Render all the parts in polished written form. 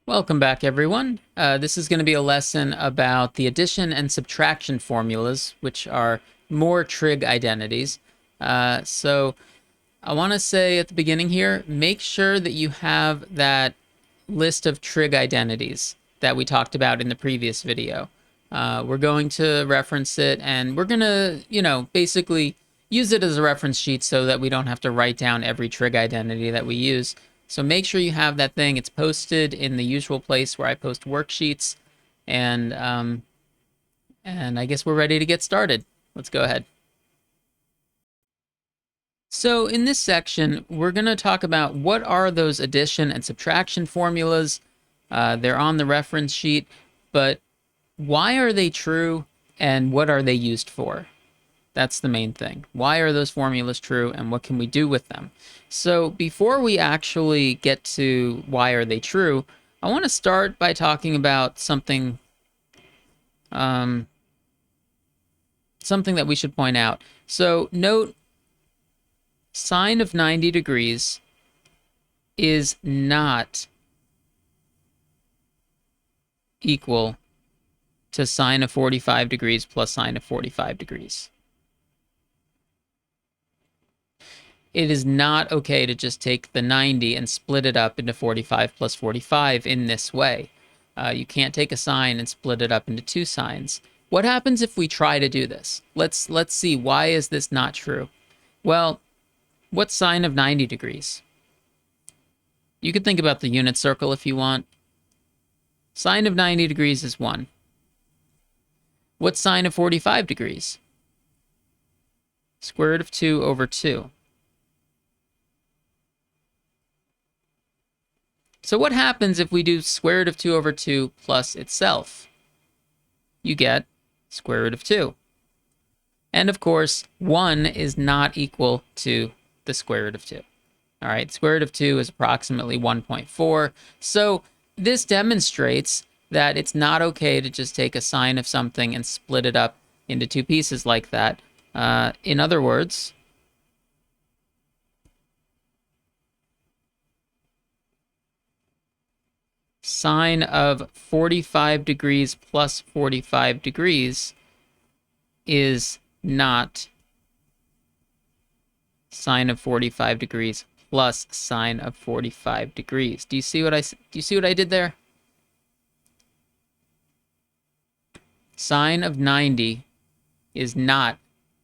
Welcome back, everyone. This is going to be a lesson about the addition and subtraction formulas, which are more trig identities. So I want to say at the beginning here, make sure that you have that list of trig identities that we talked about in the previous video. We're going to reference it, and we're going to, basically use it as a reference sheet so that we don't have to write down every trig identity that we use. So make sure you have that thing. It's posted in the usual place where I post worksheets, and I guess we're ready to get started. Let's go ahead. So in this section, we're going to talk about what are those addition and subtraction formulas. They're on the reference sheet, but why are they true and what are they used for? That's the main thing. Why are those formulas true and what can we do with them? So before we actually get to why are they true, I want to start by talking about something something that we should point out. So note, sine of 90 degrees is not equal to sine of 45 degrees plus sine of 45 degrees. It is not okay to just take the 90 and split it up into 45 plus 45 in this way. You can't take a sine and split it up into two sines. What happens if we try to do this? Let's see, why is this not true? Well, what's sine of 90 degrees? You could think about the unit circle if you want. Sine of 90 degrees is 1. What's sine of 45 degrees? Square root of 2 over 2. So what happens if we do square root of 2 over 2 plus itself? You get square root of 2. And of course, 1 is not equal to the square root of 2. All right, square root of 2 is approximately 1.4. So this demonstrates that it's not okay to just take a sine of something and split it up into two pieces like that. In other words, sine of 45 degrees plus 45 degrees is not sine of 45 degrees plus sine of 45 degrees. Do you see what I did there? Sine of 90 is not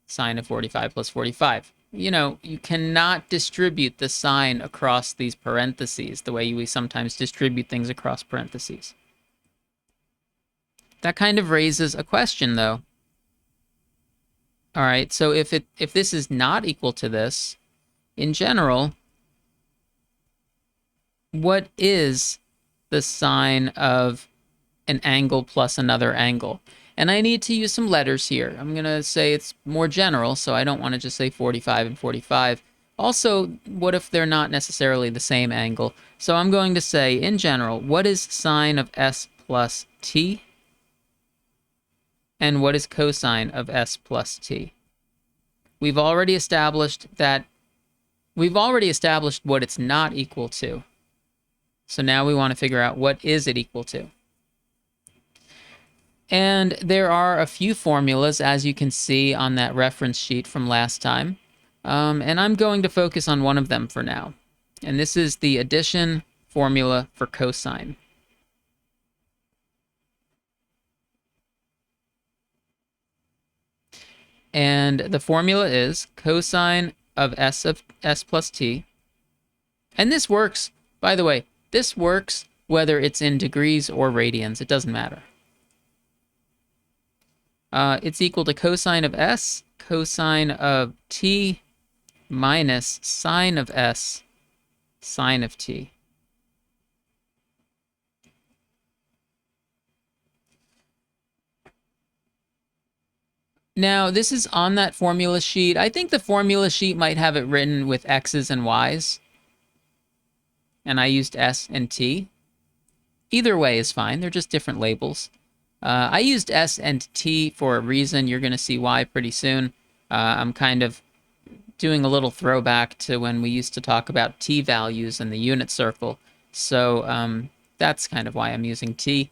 sine of 45 plus 45. You cannot distribute the sign across these parentheses the way we sometimes distribute things across parentheses. That kind of raises a question, though. All right, so if this is not equal to this, in general, what is the sine of an angle plus another angle? And I need to use some letters here. I'm going to say it's more general, so I don't want to just say 45 and 45. Also, what if they're not necessarily the same angle? So I'm going to say, in general, what is sine of s plus t? And what is cosine of s plus t? We've already established what it's not equal to. So now we want to figure out what is it equal to. And there are a few formulas, as you can see on that reference sheet from last time. And I'm going to focus on one of them for now. And this is the addition formula for cosine. And the formula is cosine of s plus t. And this works, by the way, this works whether it's in degrees or radians. It doesn't matter. It's equal to cosine of s, cosine of t, minus sine of s, sine of t. Now, this is on that formula sheet. I think the formula sheet might have it written with x's and y's. And I used s and t. Either way is fine. They're just different labels. I used s and t for a reason. You're going to see why pretty soon. I'm kind of doing a little throwback to when we used to talk about t values in the unit circle. So That's kind of why I'm using t.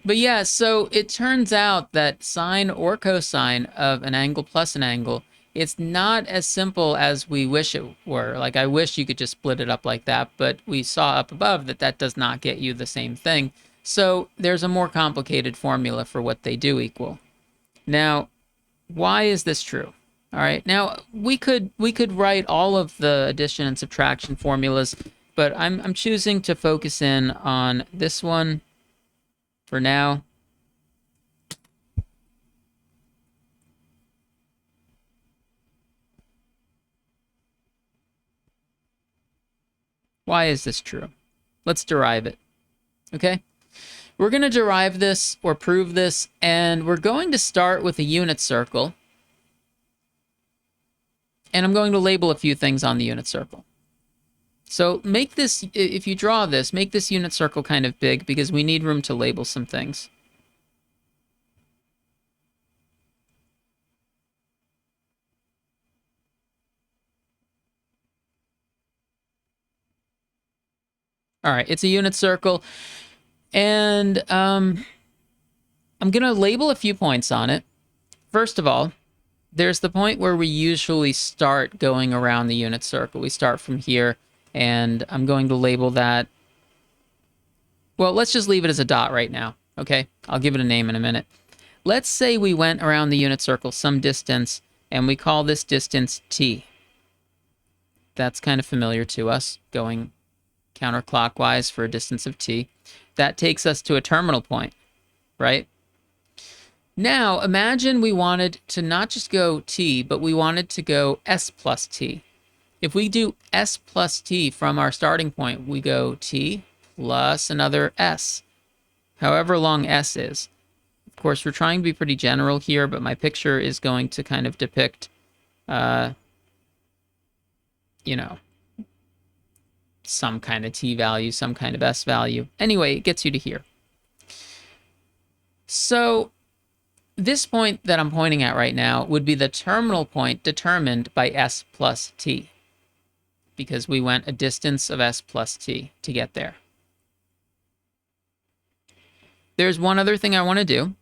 But yeah, so it turns out that sine or cosine of an angle plus an angle, it's not as simple as we wish it were. Like, I wish you could just split it up like that, but we saw up above that that does not get you the same thing. So there's a more complicated formula for what they do equal. Now, why is this true? All right, now we could write all of the addition and subtraction formulas, but I'm choosing to focus in on this one for now. Why is this true? Let's derive it. Okay? We're going to derive this or prove this, and we're going to start with a unit circle. And I'm going to label a few things on the unit circle. So make this, if you draw this, make this unit circle kind of big because we need room to label some things. All right, it's a unit circle. And I'm going to label a few points on it. First of all, there's the point where we usually start going around the unit circle. We start from here, and I'm going to label that. Well, let's just leave it as a dot right now, okay? I'll give it a name in a minute. Let's say we went around the unit circle some distance, and we call this distance t. That's kind of familiar to us, going counterclockwise for a distance of t. That takes us to a terminal point, right? Now, imagine we wanted to not just go t, but we wanted to go s plus t. If we do s plus t from our starting point, we go t plus another s, however long s is. Of course, we're trying to be pretty general here, but my picture is going to kind of depict, you know, some kind of t value, some kind of s value. Anyway, it gets you to here. So this point that I'm pointing at right now would be the terminal point determined by s plus t, because we went a distance of s plus t to get there. There's one other thing I want to do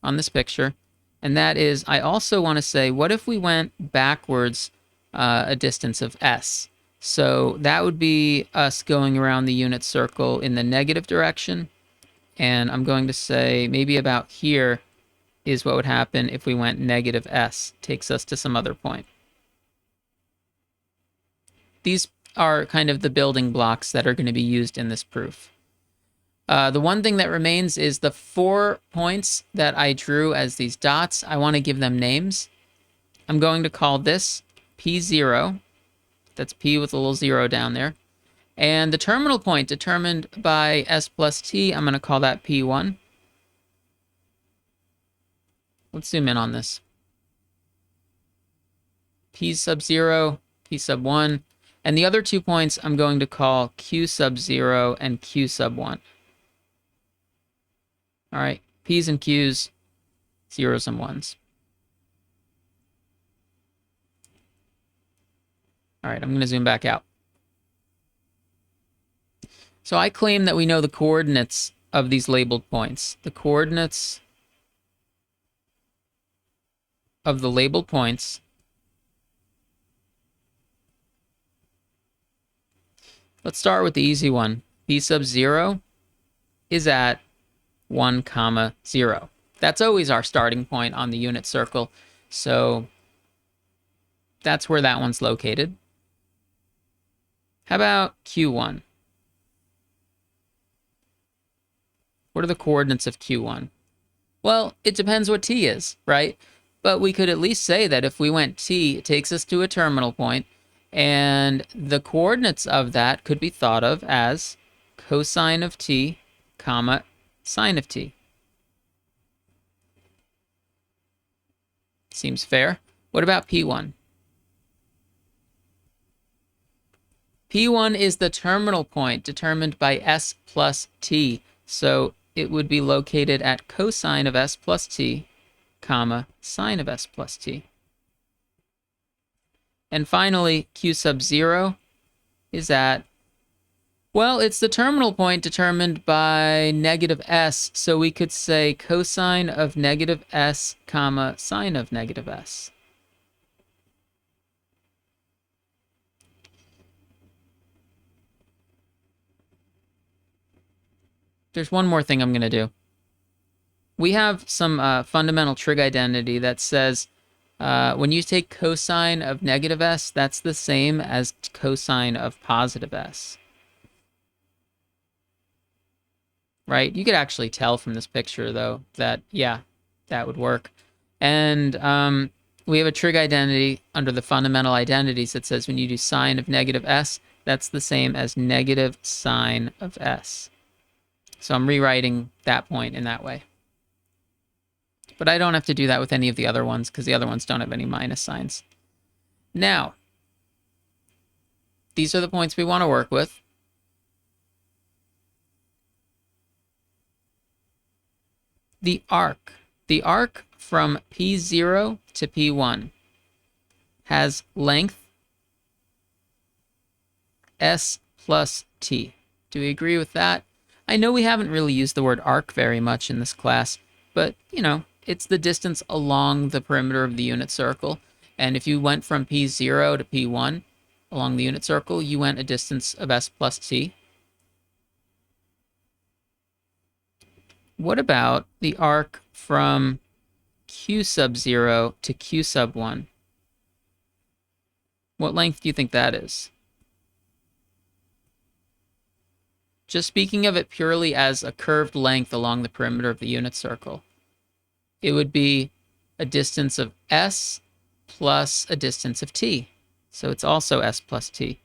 on this picture, and that is I also want to say, what if we went backwards a distance of s? So that would be us going around the unit circle in the negative direction, and I'm going to say maybe about here is what would happen if we went negative s, takes us to some other point. These are kind of the building blocks that are going to be used in this proof. The one thing that remains is the 4 points that I drew as these dots. I want to give them names. I'm going to call this P0. That's P with a little 0 down there. And the terminal point determined by s plus t, I'm going to call that P1. Let's zoom in on this. P sub 0, P sub 1. And the other 2 points I'm going to call Q sub 0 and Q sub 1. All right, P's and Q's, 0s and 1s. All right, I'm going to zoom back out. So I claim that we know the coordinates of these labeled points. The coordinates of the labeled points let's start with the easy one. P sub 0 is at 1, 0. That's always our starting point on the unit circle. So that's where that one's located. How about Q1? What are the coordinates of Q1? Well, it depends what t is, right? But we could at least say that if we went t, it takes us to a terminal point, and the coordinates of that could be thought of as cosine of t, comma, sine of t. Seems fair. What about P1? P1 is the terminal point determined by s plus t, so it would be located at cosine of s plus t, comma, sine of s plus t. And finally, Q sub 0 is at Well, it's the terminal point determined by negative s, so we could say cosine of negative s comma sine of negative s. There's one more thing I'm going to do. We have some fundamental trig identity that says when you take cosine of negative s, that's the same as cosine of positive s. Right? You could actually tell from this picture, though, that, yeah, that would work. And we have a trig identity under the fundamental identities that says when you do sine of negative s, that's the same as negative sine of s. So I'm rewriting that point in that way. But I don't have to do that with any of the other ones because the other ones don't have any minus signs. Now, these are the points we want to work with. The arc. The arc from P0 to P1 has length S plus T. Do we agree with that? I know we haven't really used the word arc very much in this class, but, you know, it's the distance along the perimeter of the unit circle. And if you went from P0 to P1 along the unit circle, you went a distance of S plus T. What about the arc from Q sub 0 to Q sub 1? What length do you think that is? Just speaking of it purely as a curved length along the perimeter of the unit circle, it would be a distance of S plus a distance of T. So it's also S plus T.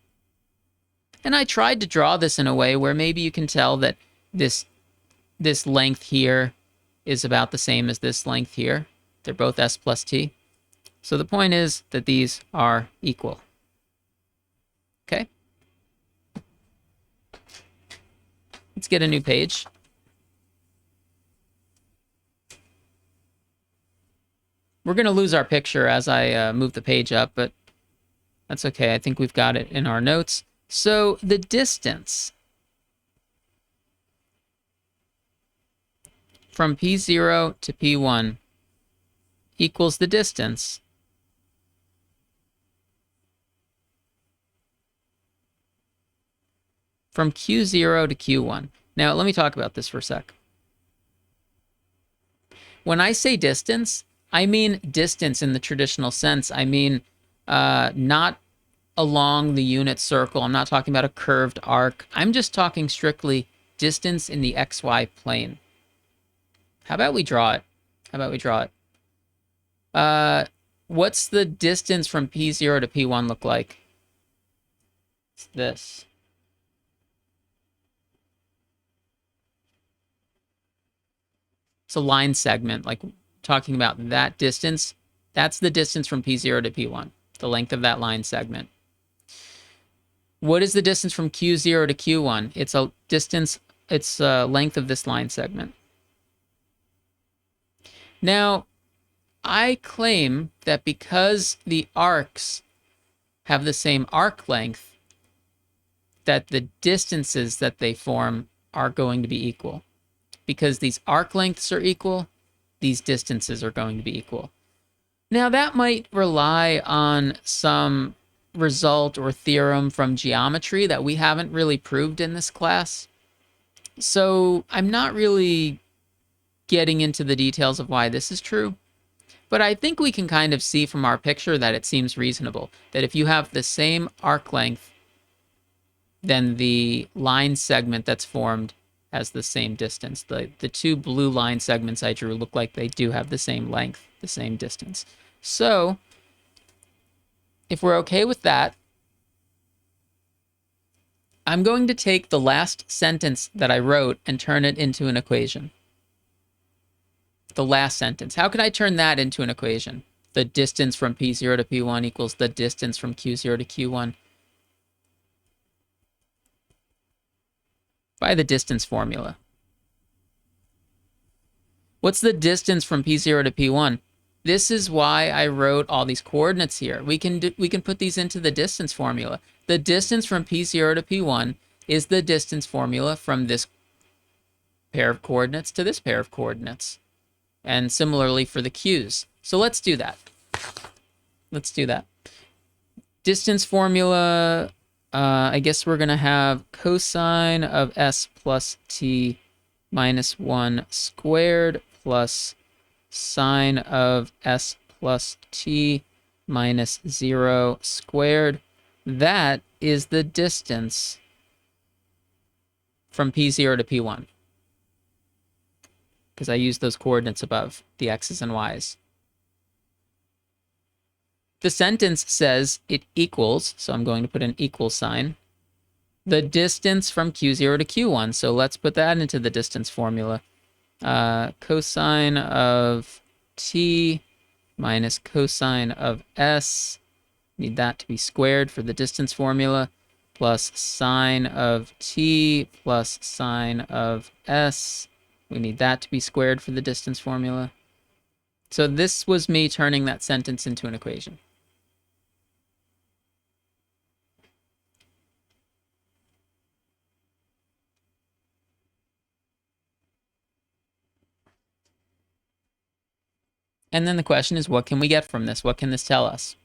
And I tried to draw this in a way where maybe you can tell that this length here is about the same as this length here. They're both S plus T. So the point is that these are equal. Okay? Let's get a new page. We're going to lose our picture as I move the page up, but that's okay. I think we've got it in our notes. So the distance from P0 to P1 equals the distance from Q0 to Q1. Now, let me talk about this for a sec. When I say distance, I mean distance in the traditional sense. I mean not along the unit circle. I'm not talking about a curved arc. I'm just talking strictly distance in the XY plane. How about we draw it? What's the distance from P0 to P1 look like? It's this. It's a line segment, like talking about that distance. That's the distance from P0 to P1, the length of that line segment. What is the distance from Q0 to Q1? It's a distance, it's a length of this line segment. Now, I claim that because the arcs have the same arc length, that the distances that they form are going to be equal. Because these arc lengths are equal, these distances are going to be equal. Now, that might rely on some result or theorem from geometry that we haven't really proved in this class. So I'm not really getting into the details of why this is true. But I think we can kind of see from our picture that it seems reasonable. That if you have the same arc length, then the line segment that's formed has the same distance. The two blue line segments I drew look like they do have the same length, the same distance. So, if we're okay with that, I'm going to take the last sentence that I wrote and turn it into an equation. The last sentence. How could I turn that into an equation? The distance from P0 to P1 equals the distance from Q0 to Q1. By the distance formula. What's the distance from P0 to P1? This is why I wrote all these coordinates here. We can put these into the distance formula. The distance from P0 to P1 is the distance formula from this pair of coordinates to this pair of coordinates. And similarly for the q's. So let's do that. Let's do that. Distance formula, I guess we're going to have cosine of s plus t minus 1 squared plus sine of s plus t minus 0 squared. That is the distance from P0 to P1. Because I used those coordinates above, the x's and y's. The sentence says it equals, so I'm going to put an equal sign, the distance from Q0 to Q1. So let's put that into the distance formula. Cosine of t minus cosine of s, need that to be squared for the distance formula, plus sine of t plus sine of s. We need that to be squared for the distance formula. So this was me turning that sentence into an equation. And then the question is, what can we get from this? What can this tell us?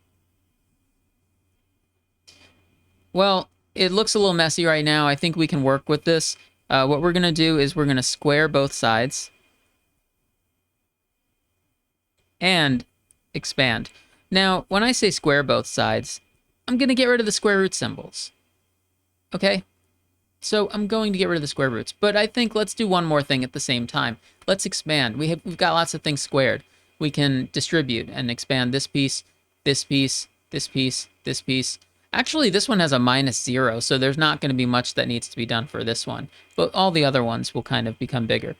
Well, it looks a little messy right now. I think we can work with this. What we're going to do is we're going to square both sides and expand. Now, when I say square both sides, I'm going to get rid of the square root symbols. Okay? So I'm going to get rid of the square roots. But I think let's do one more thing at the same time. Let's expand. We've got lots of things squared. We can distribute and expand this piece, this piece, this piece, this piece. Actually, this one has a minus 0, so there's not going to be much that needs to be done for this one. But all the other ones will kind of become bigger.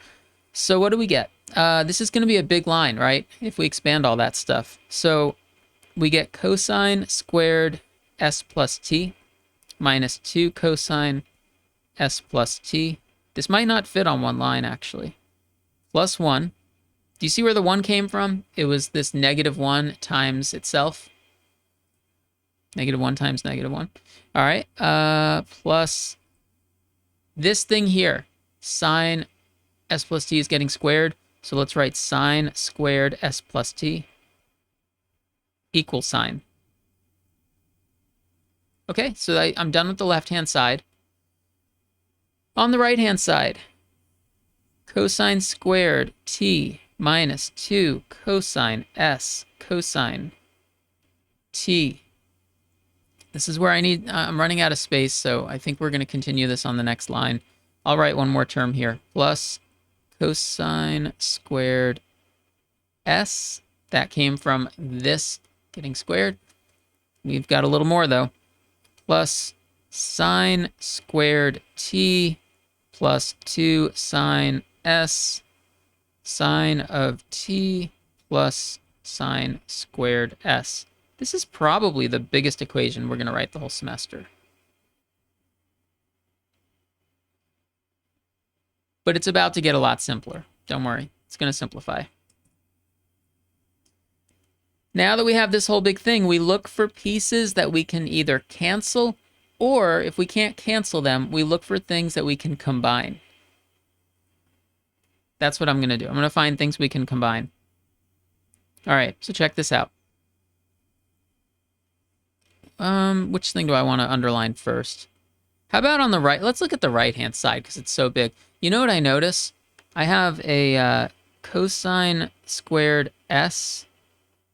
So what do we get? This is going to be a big line, right? If we expand all that stuff. So we get cosine squared s plus t minus 2 cosine s plus t. This might not fit on one line, actually. Plus 1. Do you see where the 1 came from? It was this negative 1 times itself. Negative 1 times negative 1. All right. Plus this thing here. Sine s plus t is getting squared. So let's write sine squared s plus t equals sine. Okay, so I'm done with the left-hand side. On the right-hand side, cosine squared t minus 2 cosine s cosine t. This is where I'm running out of space, so I think we're going to continue this on the next line. I'll write one more term here. Plus cosine squared s. That came from this getting squared. We've got a little more, though. Plus sine squared t plus 2 sine s sine of t plus sine squared s. This is probably the biggest equation we're going to write the whole semester. But it's about to get a lot simpler. Don't worry, it's going to simplify. Now that we have this whole big thing, we look for pieces that we can either cancel, or if we can't cancel them, we look for things that we can combine. That's what I'm going to do. I'm going to find things we can combine. All right, so check this out. Which thing do I want to underline first? How about on the right? Let's look at the right-hand side because it's so big. You know what I notice? I have a cosine squared s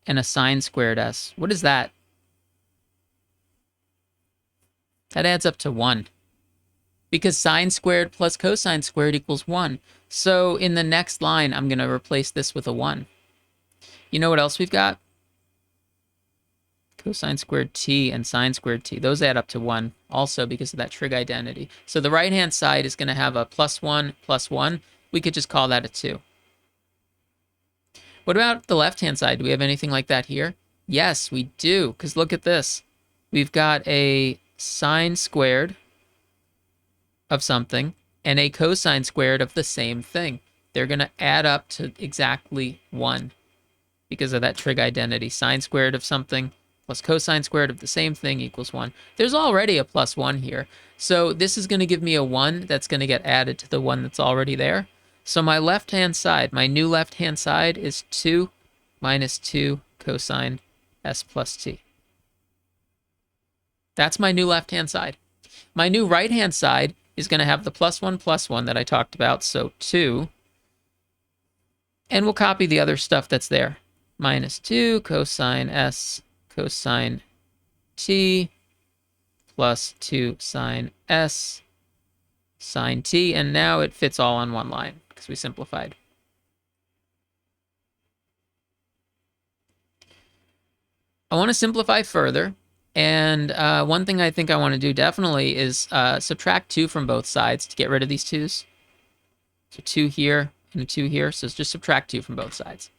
and a sine squared s. What is that? That adds up to 1. Because sine squared plus cosine squared equals 1. So in the next line, I'm going to replace this with a 1. You know what else we've got? Cosine squared t and sine squared t. Those add up to 1 also because of that trig identity. So the right-hand side is going to have a plus 1, plus 1. We could just call that a 2. What about the left-hand side? Do we have anything like that here? Yes, we do, because look at this. We've got a sine squared of something and a cosine squared of the same thing. They're going to add up to exactly 1 because of that trig identity. Sine squared of something plus cosine squared of the same thing equals 1. There's already a plus 1 here. So this is going to give me a 1 that's going to get added to the one that's already there. So my left-hand side, my new left-hand side is 2 minus 2 cosine s plus t. That's my new left-hand side. My new right-hand side is going to have the plus 1 that I talked about, so 2. And we'll copy the other stuff that's there. Minus 2 cosine s cosine t plus 2 sine s sine t. And now it fits all on one line because we simplified. I want to simplify further. And one thing I think I want to do definitely is subtract 2 from both sides to get rid of these 2's. So 2 here and a 2 here. So just subtract 2 from both sides.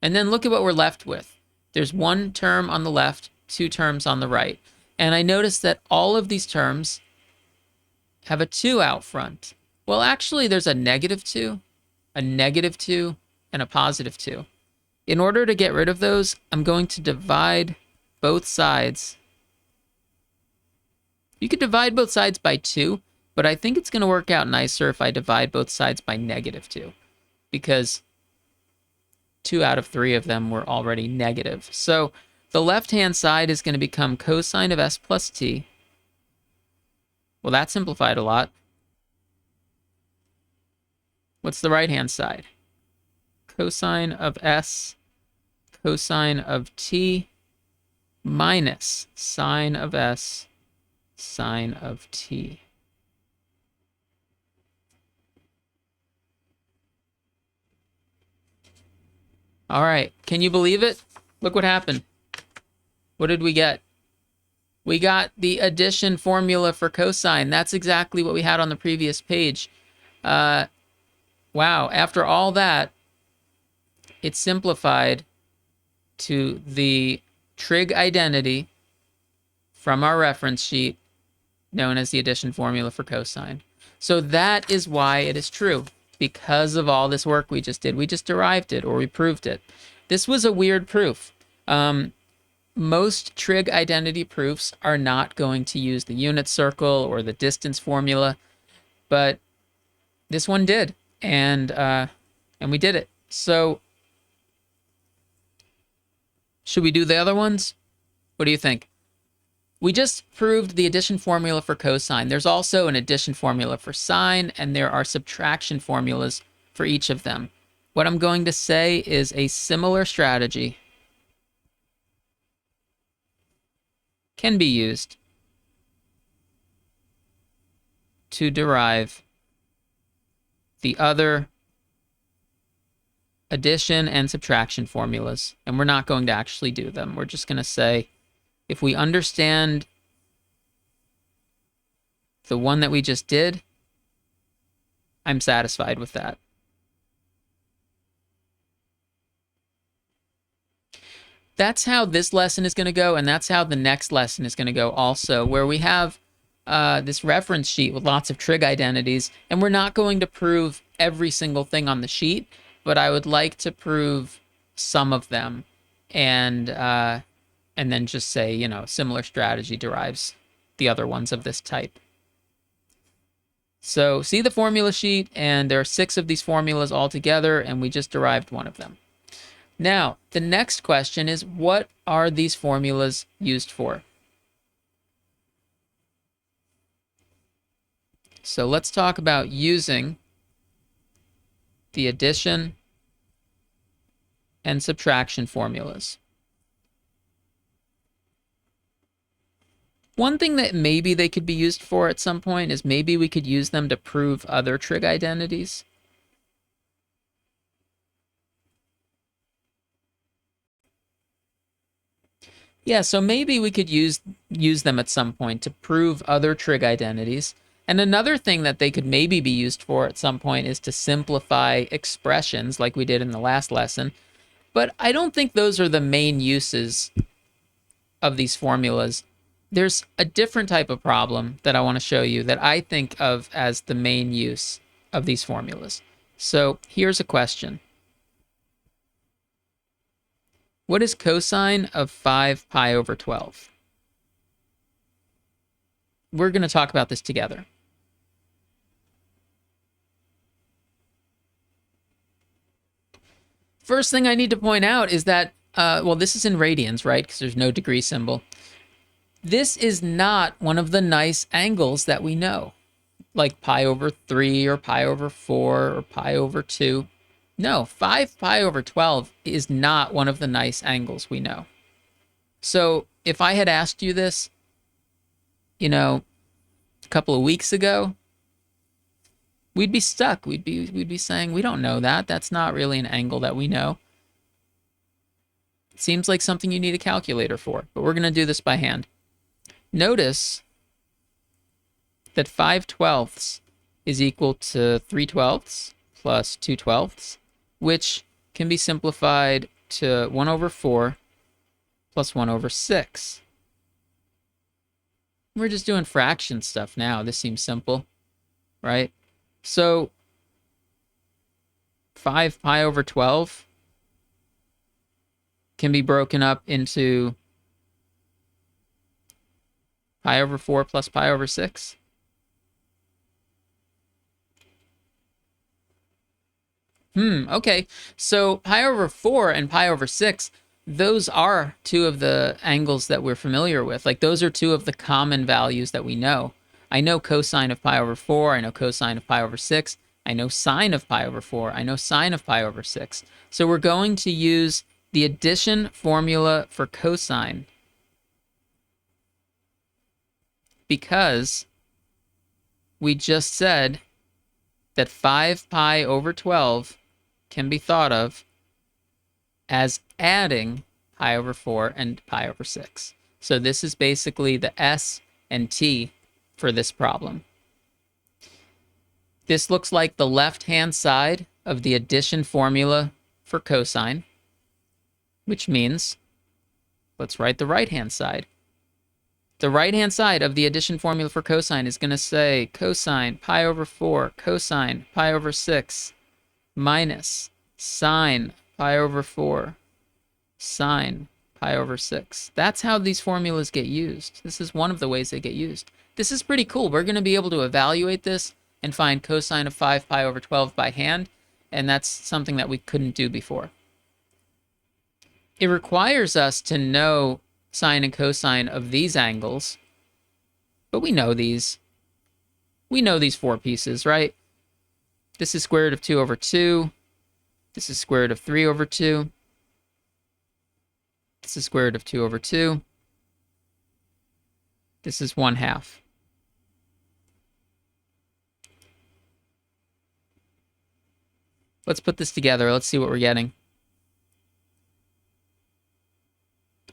And then look at what we're left with. There's 1 term on the left, 2 terms on the right. And I notice that all of these terms have a 2 out front. Well, actually, there's a negative 2, and a positive 2. In order to get rid of those, I'm going to divide both sides. You could divide both sides by 2, but I think it's going to work out nicer if I divide both sides by negative 2, because 2 out of 3 of them were already negative. So the left-hand side is going to become cosine of s plus t. Well, that simplified a lot. What's the right-hand side? Cosine of s cosine of t minus sine of s sine of t. All right, can you believe it? Look what happened. What did we get? We got the addition formula for cosine. That's exactly what we had on the previous page. Wow, after all that, it simplified to the trig identity from our reference sheet known as the addition formula for cosine. So that is why it is true. Because of all this work we just did. We just derived it, or we proved it. This was a weird proof. Most trig identity proofs are not going to use the unit circle or the distance formula, but this one did, and we did it. So should we do the other ones? What do you think? We just proved the addition formula for cosine. There's also an addition formula for sine, and there are subtraction formulas for each of them. What I'm going to say is a similar strategy can be used to derive the other addition and subtraction formulas. And we're not going to actually do them. We're just going to say, if we understand the one that we just did, I'm satisfied with that. That's how this lesson is going to go, and that's how the next lesson is going to go also, where we have this reference sheet with lots of trig identities, and we're not going to prove every single thing on the sheet, but I would like to prove some of them, and then just say, you know, similar strategy derives the other ones of this type. So see the formula sheet, and there are 6 of these formulas all together, and we just derived one of them. Now, the next question is, what are these formulas used for? So let's talk about using the addition and subtraction formulas. One thing that maybe they could be used for at some point is maybe we could use them to prove other trig identities. Yeah, so maybe we could use them at some point to prove other trig identities. And another thing that they could maybe be used for at some point is to simplify expressions like we did in the last lesson. But I don't think those are the main uses of these formulas. There's a different type of problem that I want to show you that I think of as the main use of these formulas. So here's a question. What is cosine of 5 pi over 12? We're going to talk about this together. First thing I need to point out is that, well, this is in radians, right? Because there's no degree symbol. This is not one of the nice angles that we know, like pi over 3 or pi over 4 or pi over 2. No, 5 pi over 12 is not one of the nice angles we know. So if I had asked you this, a couple of weeks ago, we'd be stuck. We'd be saying, we don't know that. That's not really an angle that we know. It seems like something you need a calculator for, but we're going to do this by hand. Notice that 5/12 is equal to 3/12 plus 2/12, which can be simplified to 1 over 4 plus 1 over 6. We're just doing fraction stuff now. This seems simple, right? So 5 pi over 12 can be broken up into pi over 4 plus pi over 6. Okay. So pi over 4 and pi over 6, those are two of the angles that we're familiar with. Like, those are two of the common values that we know. I know cosine of pi over 4. I know cosine of pi over 6. I know sine of pi over 4. I know sine of pi over 6. So we're going to use the addition formula for cosine, because we just said that 5 pi over 12 can be thought of as adding pi over 4 and pi over 6. So this is basically the S and T for this problem. This looks like the left-hand side of the addition formula for cosine, which means let's write the right-hand side. The right-hand side of the addition formula for cosine is going to say cosine pi over 4 cosine pi over 6 minus sine pi over 4 sine pi over 6. That's how these formulas get used. This is one of the ways they get used. This is pretty cool. We're going to be able to evaluate this and find cosine of 5 pi over 12 by hand, and that's something that we couldn't do before. It requires us to know sine and cosine of these angles, but we know these. We know these four pieces, right? This is square root of 2 over 2. This is square root of 3 over 2. This is square root of 2 over 2. This is 1/2. Let's put this together. Let's see what we're getting.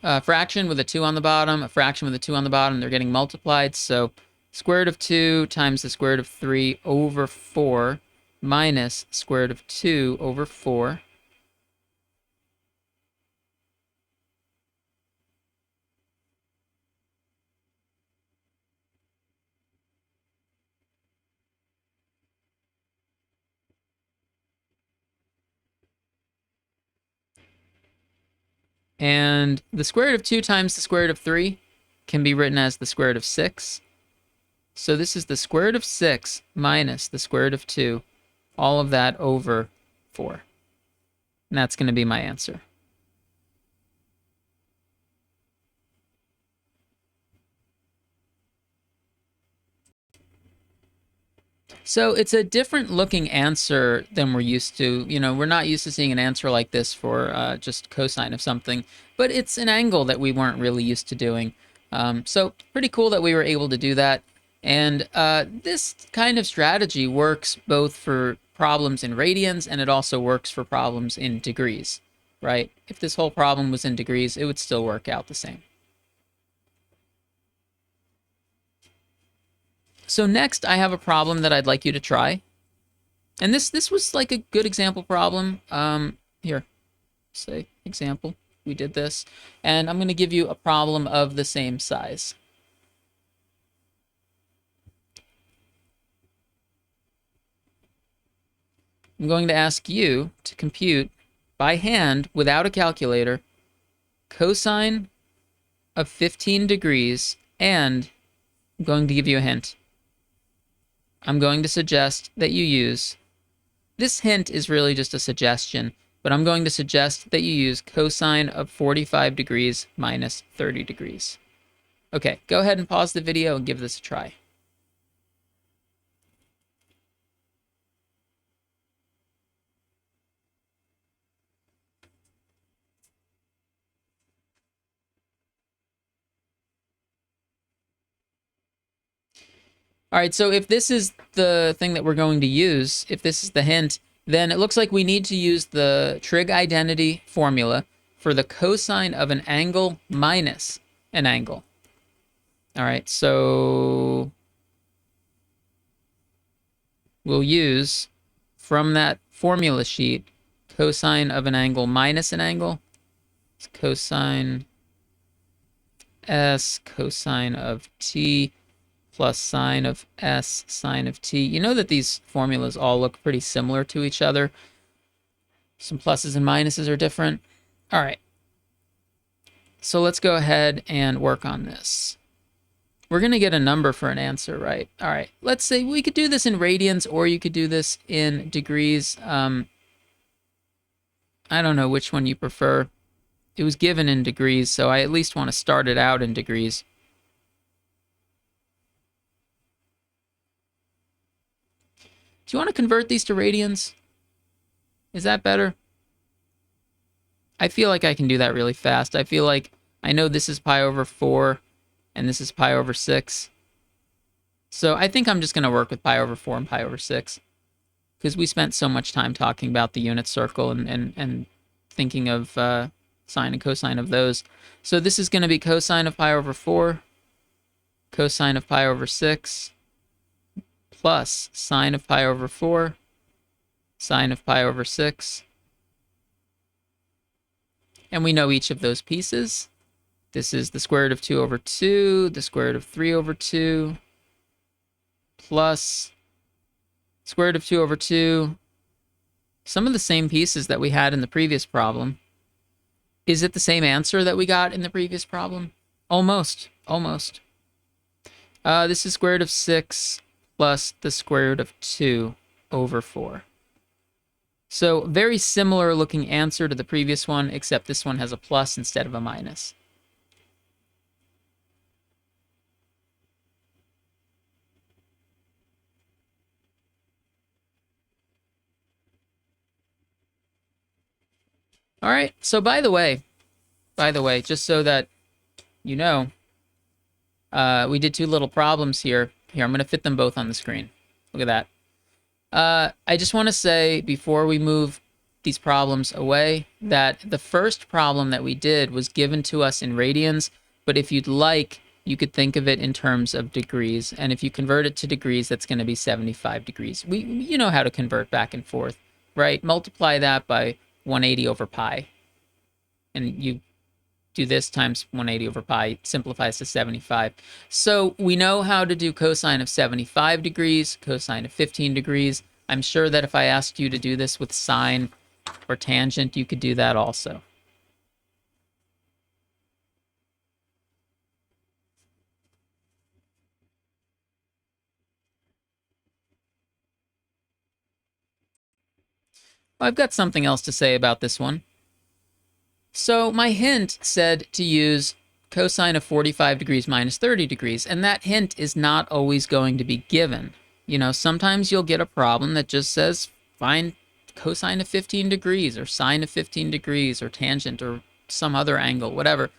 A fraction with a 2 on the bottom, a fraction with a 2 on the bottom, they're getting multiplied. So square root of 2 times the square root of 3 over 4 minus square root of 2 over 4. And the square root of 2 times the square root of 3 can be written as the square root of 6. So this is the square root of 6 minus the square root of 2, all of that over 4. And that's going to be my answer. So it's a different looking answer than we're used to. We're not used to seeing an answer like this for just cosine of something, but it's an angle that we weren't really used to doing. So pretty cool that we were able to do that. And this kind of strategy works both for problems in radians, and it also works for problems in degrees, right? If this whole problem was in degrees, it would still work out the same. So next, I have a problem that I'd like you to try. And this was like a good example problem. Here, say example. We did this. And I'm going to give you a problem of the same size. I'm going to ask you to compute by hand, without a calculator, cosine of 15 degrees, and I'm going to give you a hint. I'm going to suggest that you use, this hint is really just a suggestion, but I'm going to suggest that you use cosine of 45 degrees minus 30 degrees. Okay, go ahead and pause the video and give this a try. All right, so if this is the thing that we're going to use, if this is the hint, then it looks like we need to use the trig identity formula for the cosine of an angle minus an angle. All right, so we'll use, from that formula sheet, cosine of an angle minus an angle. It's cosine S cosine of t plus sine of S sine of t. You know that these formulas all look pretty similar to each other. Some pluses and minuses are different. All right. So let's go ahead and work on this. We're going to get a number for an answer, right? All right. Let's say we could do this in radians, or you could do this in degrees. I don't know which one you prefer. It was given in degrees, so I at least want to start it out in degrees. Do you want to convert these to radians? Is that better? I feel like I can do that really fast. I feel like I know this is pi over 4 and this is pi over 6. So I think I'm just going to work with pi over 4 and pi over 6 because we spent so much time talking about the unit circle and thinking of sine and cosine of those. So this is going to be cosine of pi over 4, cosine of pi over 6, plus sine of pi over 4, sine of pi over 6. And we know each of those pieces. This is the square root of 2 over 2, the square root of 3 over 2, plus square root of 2 over 2. Some of the same pieces that we had in the previous problem. Is it the same answer that we got in the previous problem? Almost, almost. This is square root of 6 plus the square root of 2 over 4. So very similar looking answer to the previous one, except this one has a plus instead of a minus. All right, so by the way, just so that you know, we did two little problems here. Here, I'm going to fit them both on the screen. Look at that. I just want to say, before we move these problems away, that the first problem that we did was given to us in radians, but if you'd like, you could think of it in terms of degrees, and if you convert it to degrees, that's going to be 75 degrees. You know how to convert back and forth, right? Multiply that by 180 over pi, and you do this times 180 over pi, simplifies to 75. So we know how to do cosine of 75 degrees, cosine of 15 degrees. I'm sure that if I asked you to do this with sine or tangent, you could do that also. I've got something else to say about this one. So my hint said to use cosine of 45 degrees minus 30 degrees, and that hint is not always going to be given. You know, sometimes you'll get a problem that just says find cosine of 15 degrees or sine of 15 degrees or tangent or some other angle, whatever.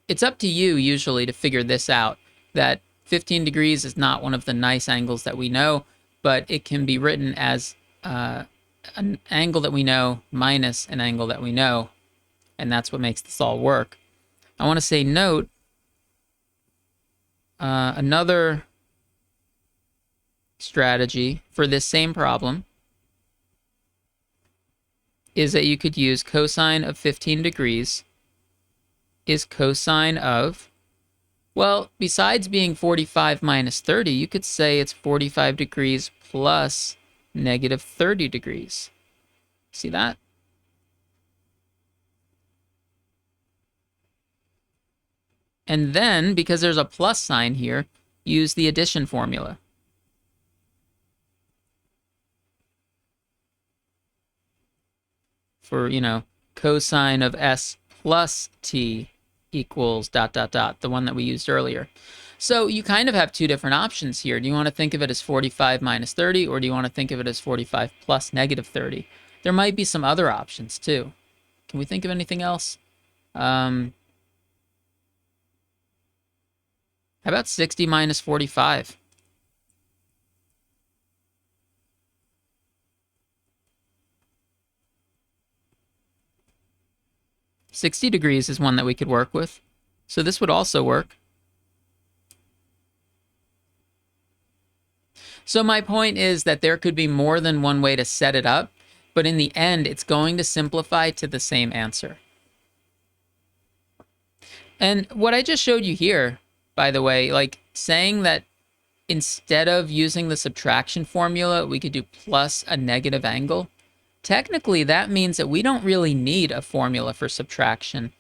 It's up to you usually to figure this out, that 15 degrees is not one of the nice angles that we know, but it can be written as an angle that we know minus an angle that we know, and that's what makes this all work. I want to say note, another strategy for this same problem is that you could use cosine of 15 degrees is cosine of, well, besides being 45 minus 30, you could say it's 45 degrees plus negative 30 degrees. See that? And then, because there's a plus sign here, use the addition formula. For, cosine of s plus t equals ... the one that we used earlier. So you kind of have two different options here. Do you want to think of it as 45 minus 30, or do you want to think of it as 45 plus negative 30? There might be some other options too. Can we think of anything else? How about 60 minus 45? $60 is one that we could work with. So this would also work. So my point is that there could be more than one way to set it up, but in the end, it's going to simplify to the same answer. And what I just showed you here, by the way, like saying that instead of using the subtraction formula, we could do plus a negative angle, technically that means that we don't really need a formula for subtraction.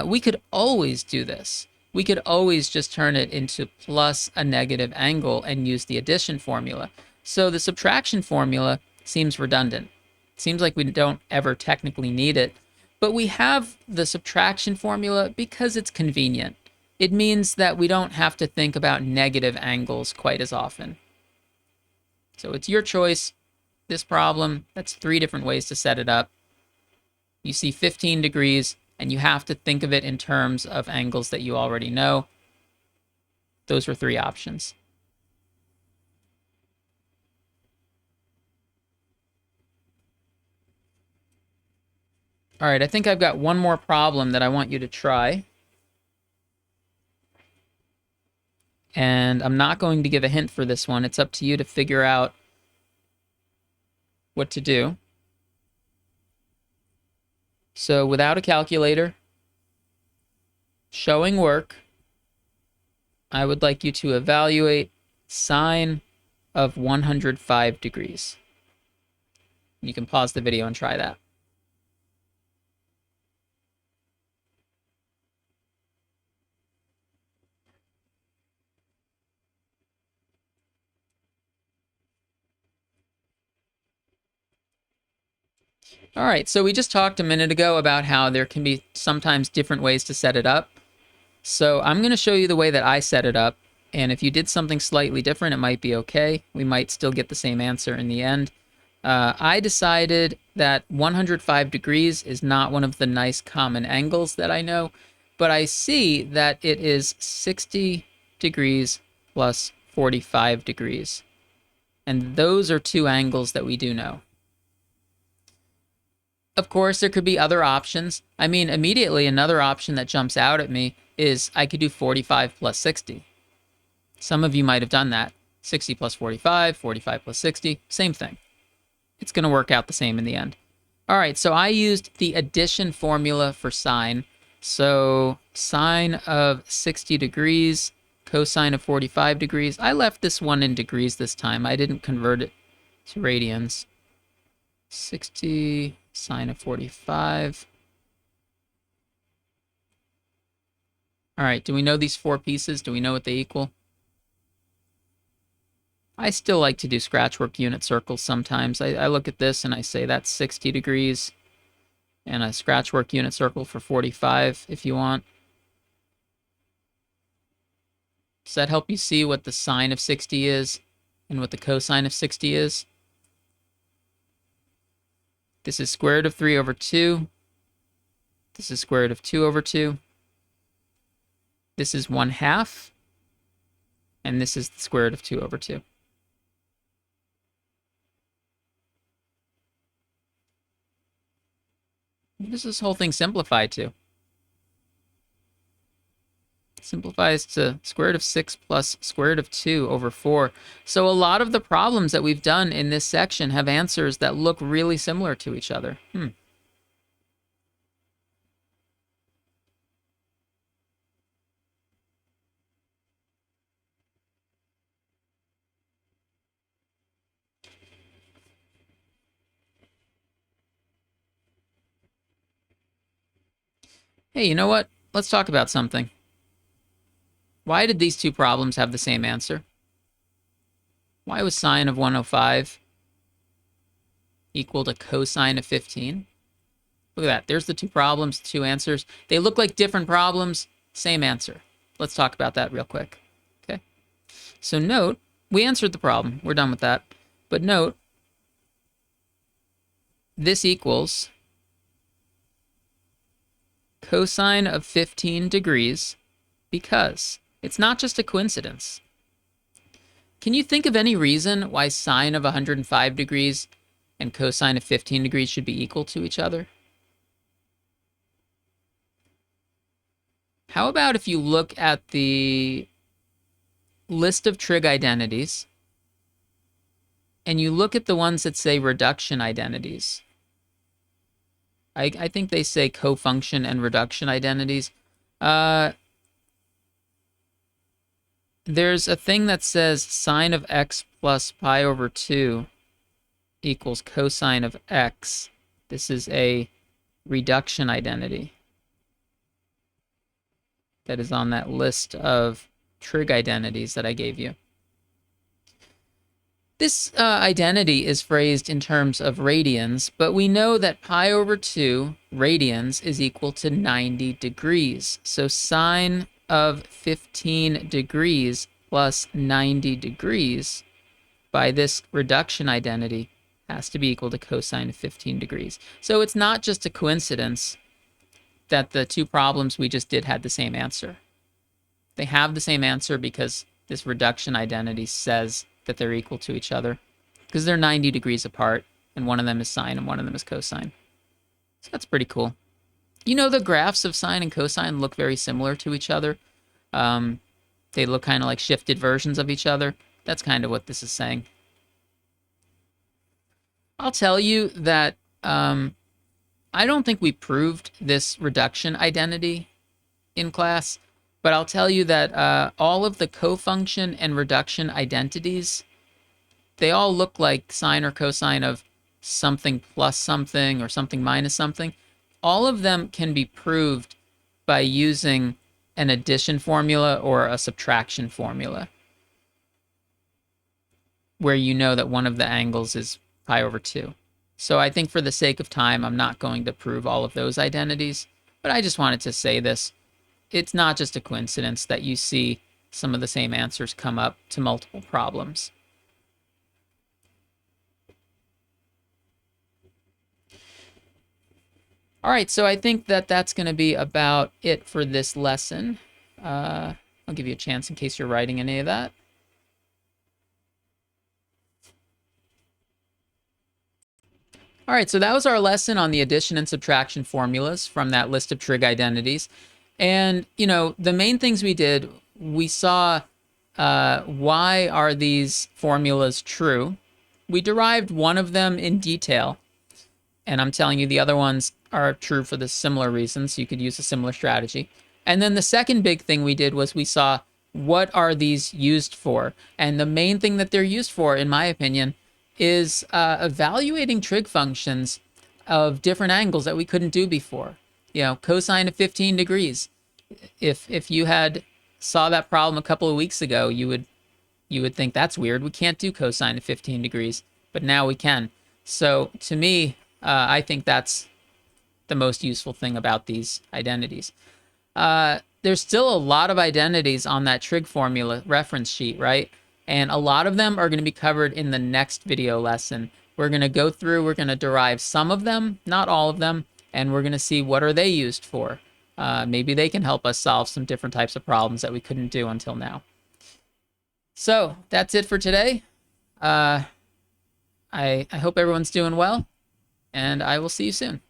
We could always do this. We could always just turn it into plus a negative angle and use the addition formula. So the subtraction formula seems redundant. It seems like we don't ever technically need it. But we have the subtraction formula because it's convenient. It means that we don't have to think about negative angles quite as often. So it's your choice. This problem, that's 3 different ways to set it up. You see 15 degrees, and you have to think of it in terms of angles that you already know. Those were 3 options. All right, I think I've got one more problem that I want you to try. And I'm not going to give a hint for this one. It's up to you to figure out what to do. So without a calculator, showing work, I would like you to evaluate sine of 105 degrees. You can pause the video and try that. All right, so we just talked a minute ago about how there can be sometimes different ways to set it up. So I'm going to show you the way that I set it up. And if you did something slightly different, it might be okay. We might still get the same answer in the end. I decided that 105 degrees is not one of the nice common angles that I know, but I see that it is 60 degrees plus 45 degrees. And those are 2 angles that we do know. Of course, there could be other options. I mean, immediately another option that jumps out at me is I could do 45 plus 60. Some of you might have done that. 60 plus 45, 45 plus 60, same thing. It's going to work out the same in the end. All right, so I used the addition formula for sine. So sine of 60 degrees, cosine of 45 degrees. I left this one in degrees this time. I didn't convert it to radians. 60 sine of 45. All right, do we know these 4 pieces? Do we know what they equal? I still like to do scratch work unit circles sometimes. I look at this and I say that's 60 degrees, and a scratch work unit circle for 45 if you want. Does that help you see what the sine of 60 is and what the cosine of 60 is? This is square root of 3 over 2. This is square root of 2 over 2. This is 1/2. And this is the square root of 2 over 2. What does this whole thing simplify to? It simplifies to square root of 6 plus square root of 2 over 4. So a lot of the problems that we've done in this section have answers that look really similar to each other. Hey, you know what? Let's talk about something. Why did these two problems have the same answer? Why was sine of 105 equal to cosine of 15? Look at that. There's the two problems, two answers. They look like different problems, same answer. Let's talk about that real quick. Okay. So note, we answered the problem. We're done with that. But note, this equals cosine of 15 degrees because it's not just a coincidence. Can you think of any reason why sine of 105 degrees and cosine of 15 degrees should be equal to each other? How about if you look at the list of trig identities and you look at the ones that say reduction identities? I think they say cofunction and reduction identities. There's a thing that says sine of x plus pi over 2 equals cosine of x. This is a reduction identity that is on that list of trig identities that I gave you. This identity is phrased in terms of radians, but we know that pi over 2 radians is equal to 90 degrees. So sine of 15 degrees plus 90 degrees by this reduction identity has to be equal to cosine of 15 degrees. So it's not just a coincidence that the two problems we just did had the same answer. They have the same answer because this reduction identity says that they're equal to each other because they're 90 degrees apart, and one of them is sine and one of them is cosine. So that's pretty cool. You know, the graphs of sine and cosine look very similar to each other. They look kind of like shifted versions of each other. That's kind of what this is saying. I'll tell you that I don't think we proved this reduction identity in class, but I'll tell you that all of the cofunction and reduction identities, they all look like sine or cosine of something plus something or something minus something. All of them can be proved by using an addition formula or a subtraction formula, where you know that one of the angles is pi over 2. So I think for the sake of time, I'm not going to prove all of those identities, but I just wanted to say this. It's not just a coincidence that you see some of the same answers come up to multiple problems. All right, so I think that that's going to be about it for this lesson. I'll give you a chance in case you're writing any of that. All right, so that was our lesson on the addition and subtraction formulas from that list of trig identities. And, you know, the main things we did, we saw why are these formulas true. We derived one of them in detail, and I'm telling you the other ones are true for the similar reasons. So you could use a similar strategy. And then the second big thing we did was we saw what are these used for. And the main thing that they're used for, in my opinion, is evaluating trig functions of different angles that we couldn't do before. You know, cosine of 15 degrees. If you had saw that problem a couple of weeks ago, you would think that's weird. We can't do cosine of 15 degrees, but now we can. So to me, I think that's the most useful thing about these identities. There's still a lot of identities on that trig formula reference sheet, right? And a lot of them are going to be covered in the next video lesson. We're going to go through, we're going to derive some of them, not all of them, and we're going to see what are they used for. Maybe they can help us solve some different types of problems that we couldn't do until now. So that's it for today. I hope everyone's doing well, and I will see you soon.